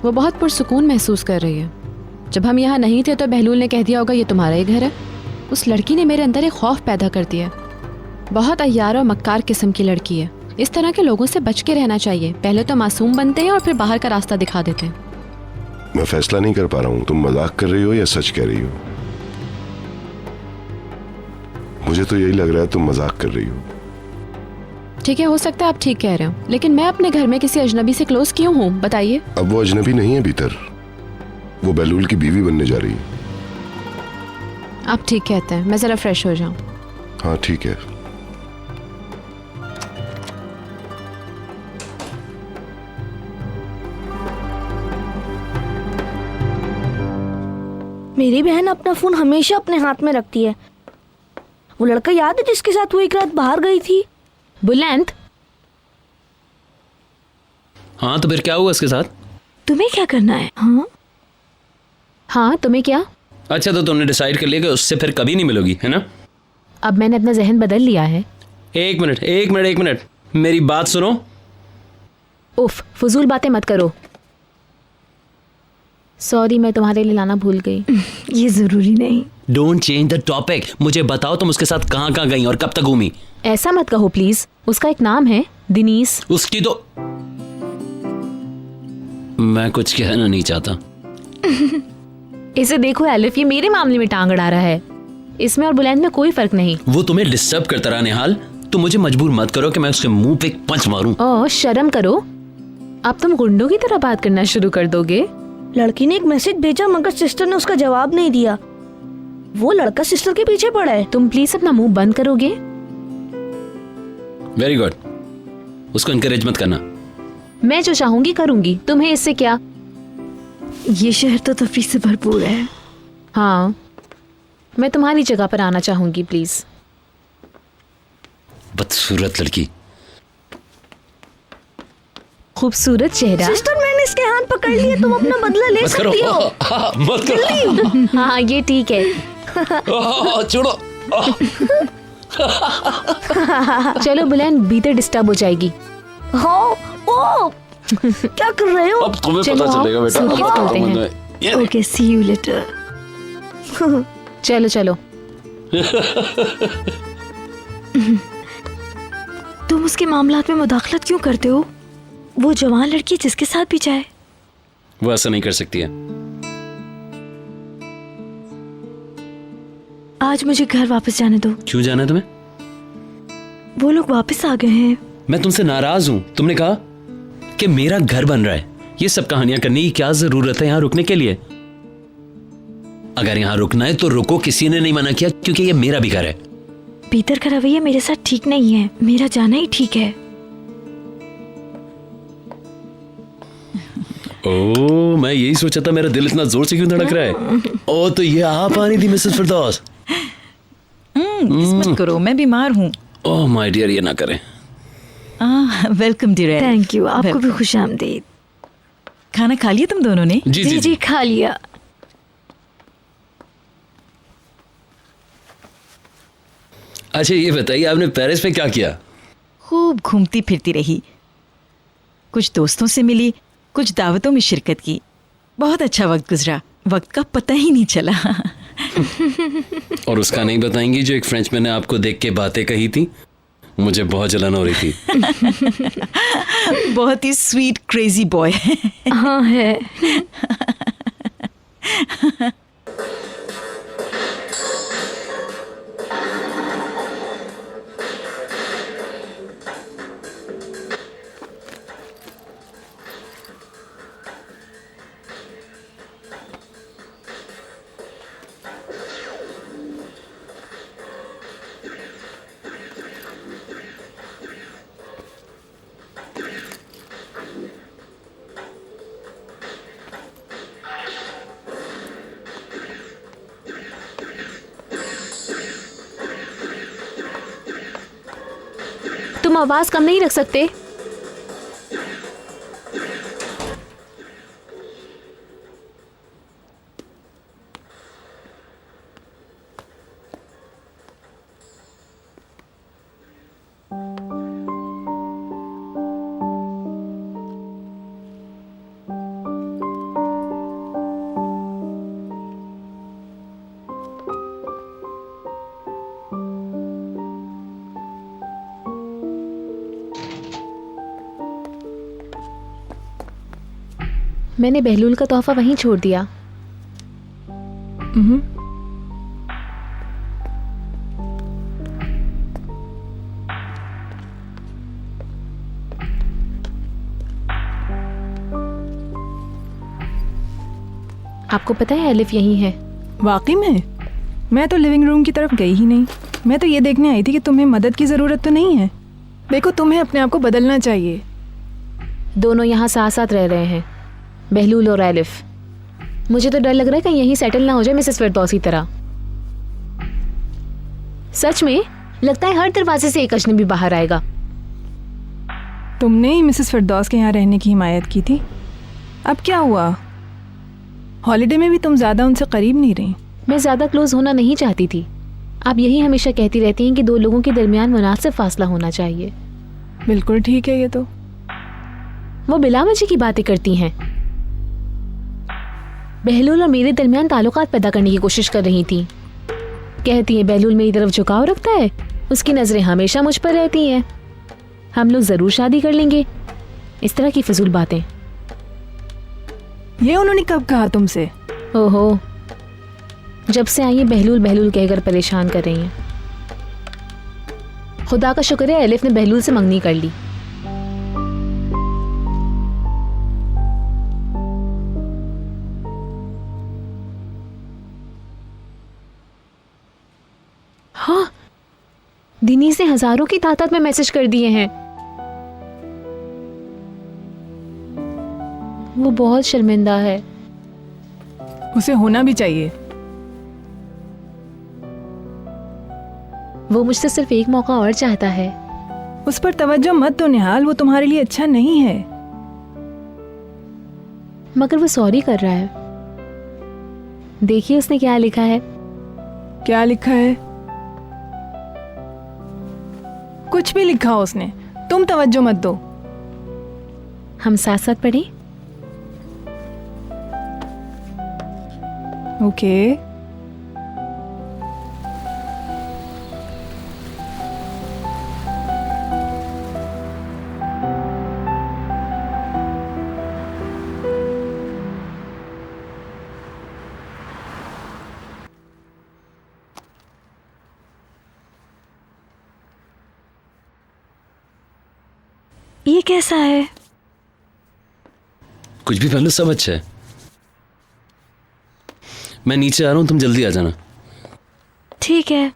वो बहुत पुरसुकून महसूस कर रही है। जब हम यहाँ नहीं थे तो बहलूल ने कह दिया होगा ये तुम्हारा ही घर है। उस लड़की ने मेरे अंदर एक खौफ पैदा कर दिया। बहुत अय्यार और मक्कार किस्म की लड़की है। इस तरह के लोगों से बच के रहना चाहिए। पहले तो मासूम बनते हैं और फिर बाहर का रास्ता दिखा देते हैं। मैं फैसला नहीं कर पा रहा हूँ, तुम मजाक कर रही हो या सच कह रही हो। मुझे तो यही लग रहा है तुम मजाक कर रही हो। ठीक है, हो सकता है आप ठीक कह रहे हो, लेकिन मैं अपने घर में किसी अजनबी से क्लोज क्यों हूँ बताइए। अब वो अजनबी नहीं है भीतर, वो बहलूल की बीवी बनने जा रही है। आप ठीक कहते हैं, मैं जरा फ्रेश हो जाऊं। हाँ ठीक है। मेरी बहन अपना फोन हमेशा अपने हाथ में रखती है। वो लड़का याद है जिसके साथ वो एक रात बाहर गई थी? बुलंद। हाँ तो फिर क्या हुआ उसके साथ? तुम्हें क्या करना है? हाँ तुम्हें क्या? अच्छा तो तुमने डिसाइड कर लिया कि उससे फिर कभी नहीं मिलोगी, है ना? अब मैंने अपना जहन बदल लिया है। एक मिनट, मेरी बात सुनो। उफ, फजूल बातें मत करो। सॉरी, मैं तुम्हारे लिए लाना भूल गई। ये जरूरी नहीं। Don't change the topic. मुझे बताओ तुम उसके साथ कहाँ कहाँ गई और कब तक घूमी? ऐसा मत कहो प्लीज। उसका एक नाम है दिनीस। उसकी तो मैं कुछ कहना नहीं चाहता। इसे देखो एलिफ, ये मेरे मामले में टांग अड़ा रहा है। इसमें और बुलंद में कोई फर्क नहीं। वो तुम्हें डिस्टर्ब करता रहा निहाल, तो मुझे मजबूर मत करो कि मैं उसके मुंह पे एक पंच मारूं। ओह शर्म करो। अब तुम गुंडों की तरह बात करना शुरू कर दोगे। लड़की ने एक मैसेज भेजा मगर सिस्टर ने उसका जवाब नहीं दिया। वो लड़का सिस्टर के पीछे पड़ा है। तुम प्लीज अपना मुंह बंद करोगे? Very good. उसको इनकरेज मत करना। मैं जो चाहूंगी करूंगी, तुम्हें इससे क्या? ये शहर तो तफरीह से भरपूर है। हाँ, मैं तुम्हारी जगह पर आना चाहूंगी प्लीज। बदसूरत लड़की। खूबसूरत चेहरा। सिस्टर, मैंने इसके हाथ पकड़ लिए, तुम अपना बदला ले सकती हो। मत करो। हाँ ये ठीक है। छोड़ो। चलो बुलंद, भीतर डिस्टर्ब हो जाएगी। ओ, क्या कर रहे हो? अब तुम्हें पता चलेगा बेटा। सूटकेस खोलते हैं। Okay, see you later. चलो चलो। तुम उसके मामलात में मुदाखलत क्यों करते हो? वो जवान लड़की जिसके साथ भी जाए। वो ऐसा नहीं कर सकती है। आज मुझे घर वापस जाने दो। क्यों जाना है तुम्हें? वो लोग वापस आ गए हैं। मैं तुमसे नाराज हूँ। तुमने कहा कि मेरा घर बन रहा है। ये सब कहानियां करने की क्या जरूरत है यहाँ रुकने के लिए? अगर यहाँ रुकना है तो रुको, किसी ने नहीं मना किया, क्योंकि ये मेरा भी घर है। पीटर का रवैया मेरे साथ ठीक नहीं है। मेरा जाना ही ठीक है। ओह, मैं यही सोचा था मेरा दिल इतना जोर से क्यों धड़क रहा है। ओह, तो ये आप आ रही थी मिसेस फिरदौस। मत करो, मैं बीमार हूँ। ओह माय डियर, ये ना करें। Welcome dear. थैंक यू, आपको भी खुशामदीद। खाना खा लिया तुम दोनों ने? जी खा लिया। अच्छा ये बताइए, आपने पेरिस में क्या किया? खूब घूमती फिरती रही, कुछ दोस्तों से मिली कुछ दावतों में शिरकत की। बहुत अच्छा वक्त गुजरा, वक्त का पता ही नहीं चला। और उसका नहीं बताएंगी जो एक फ्रेंचमैन ने आपको देख के बातें कही थी? मुझे बहुत जलन हो रही थी। बहुत ही स्वीट क्रेजी बॉय। हाँ है। तुम आवाज कम नहीं रख सकते? मैंने बहलूल का तोहफा वहीं छोड़ दिया। आपको पता है एलिफ यहीं है। वाकई में? मैं तो लिविंग रूम की तरफ गई ही नहीं। मैं तो ये देखने आई थी कि तुम्हें मदद की ज़रूरत तो नहीं है। देखो, तुम्हें अपने आप को बदलना चाहिए। दोनों यहाँ साथ साथ रह रहे हैं, बहलूल और एलिफ। मुझे तो डर लग रहा है कहीं यहीं सेटल ना हो जाए मिसेस फिरदौस की तरह। सच में लगता है हर दरवाजे से एक अजनबी बाहर आएगा। तुमने ही मिसेस फिरदौस के यहाँ रहने की हिमायत की थी, अब क्या हुआ? हॉलिडे में भी तुम ज़्यादा उनसे करीब नहीं रही। मैं ज़्यादा क्लोज होना नहीं चाहती थी। आप यही हमेशा कहती रहती हैं कि दो लोगों के दरमियान मुनासिब फासला होना चाहिए। बिल्कुल ठीक है ये तो। वो बिला वजह की बातें करती हैं। बहलूल और मेरे दरमियान ताल्लुकात पैदा करने की कोशिश कर रही थी। कहती हैं बहलूल मेरी तरफ झुकाव रखता है, उसकी नजरें हमेशा मुझ पर रहती हैं, हम लोग जरूर शादी कर लेंगे। इस तरह की फजूल बातें। ये उन्होंने कब कहा तुमसे? ओहो, जब से आई है बहलूल बहलूल कहकर परेशान कर रही हैं। खुदा का शुक्र है एलिफ ने बहलूल से मंगनी कर ली। हाँ, दिनी से हजारों की तादाद में मैसेज कर दिए हैं। वो बहुत शर्मिंदा है। उसे होना भी चाहिए। वो मुझसे सिर्फ एक मौका और चाहता है। उस पर तवज्जो मत दो निहाल, वो तुम्हारे लिए अच्छा नहीं है। मगर वो सॉरी कर रहा है। देखिए उसने क्या लिखा है। क्या लिखा है? कुछ भी लिखा हो उसने, तुम तवज्जो मत दो। हम साथ साथ पढ़ें? ओके। ये कैसा है? कुछ भी पहले सब अच्छा है। मैं नीचे आ रहा हूँ, तुम जल्दी आ जाना। ठीक है,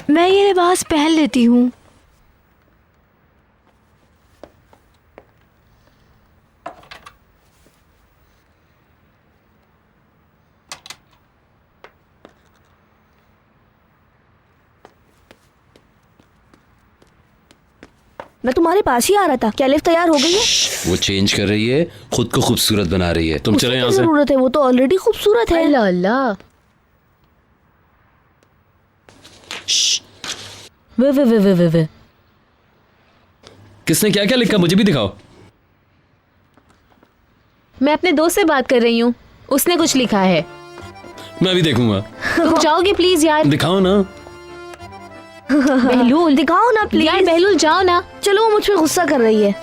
मैं ये लिबास पहन लेती हूँ। मैं तुम्हारे पास ही आ रहा था। क्या लिफ्ट तैयार हो गई है? वो चेंज कर रही है, खुद को खूबसूरत बना रही है। तुम चलो यहाँ से। जरूरत है, वो तो ऑलरेडी खूबसूरत है। अल्लाह अल्लाह। वे किसने क्या क्या लिखा, मुझे भी दिखाओ। मैं अपने दोस्त से बात कर रही हूँ, उसने कुछ लिखा है। मैं अभी देखूंगा। तुम जाओगे प्लीज यार। दिखाओ ना। बहलूल दिखाओ ना प्लीज। यार बहलूल जाओ ना। चलो वो मुझ पे गुस्सा कर रही है।